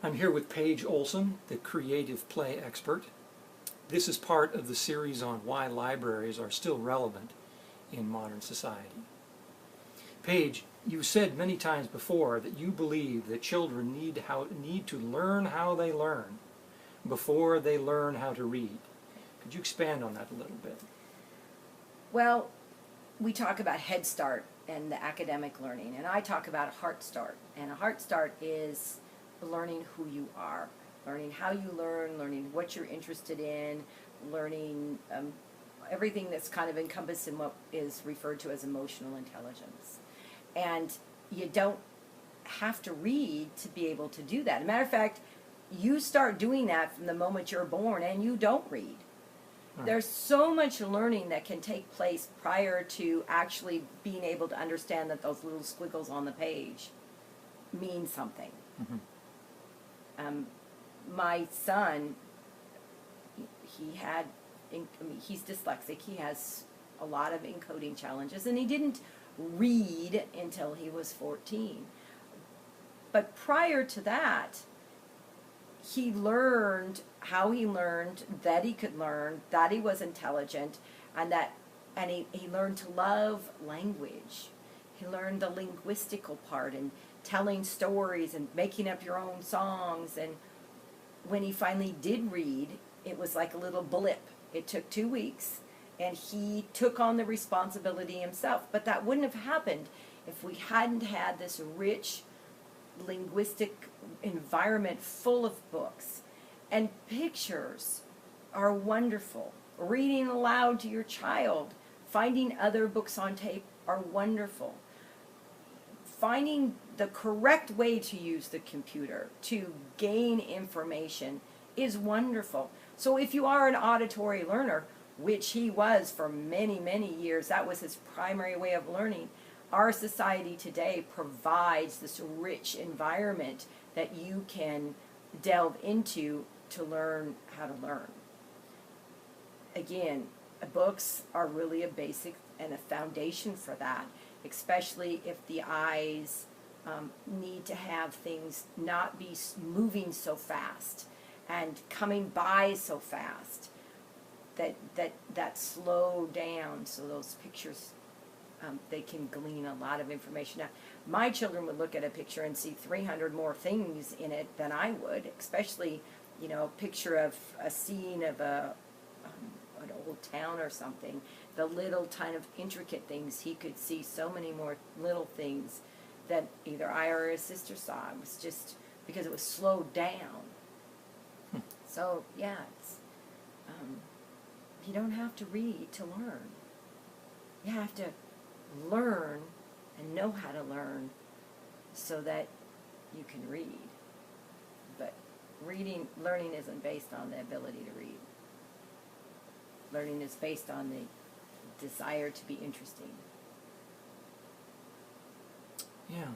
I'm here with Paige Olson, the creative play expert. This is part of the series on why libraries are still relevant in modern society. Paige, you've said many times before that you believe that children need to learn how they learn before they learn how to read. Could you expand on that a little bit? Well, we talk about Head Start and the academic learning, and I talk about a Heart Start. And a Heart Start is learning who you are, learning how you learning what you're interested in, learning everything that's kind of encompassed in what is referred to as emotional intelligence. And you don't have to read to be able to do that. As a matter of fact, you start doing that from the moment you're born and you don't read. There's so much learning that can take place prior to actually being able to understand that those little squiggles on the page mean something. Mm-hmm. My son, he's dyslexic. He has a lot of encoding challenges, and he didn't read until he was 14. But prior to that, he learned how he learned, that he could learn, that he was intelligent, and he learned to love language. He learned the linguistical part and telling stories and making up your own songs. And when he finally did read, it was like a little blip. It took 2 weeks, and he took on the responsibility himself. But that wouldn't have happened if we hadn't had this rich linguistic environment full of books. And pictures are wonderful. Reading aloud to your child, finding other books on tape are wonderful. Finding the correct way to use the computer to gain information is wonderful. So if you are an auditory learner, which he was for many, many years, that was his primary way of learning, our society today provides this rich environment that you can delve into to learn how to learn. Again, books are really a basic and a foundation for that, especially if the eyes need to have things not be moving so fast and coming by so fast, that slow down so those pictures they can glean a lot of information. Now, my children would look at a picture and see 300 more things in it than I would, especially, a picture of a scene of an old town or something. The little kind of intricate things, he could see so many more little things that either I or his sister saw. It was just because it was slowed down. So, yeah, you don't have to read to learn. You have to learn and know how to learn so that you can read. But learning isn't based on the ability to read. Learning is based on the desire to be interesting. Yeah.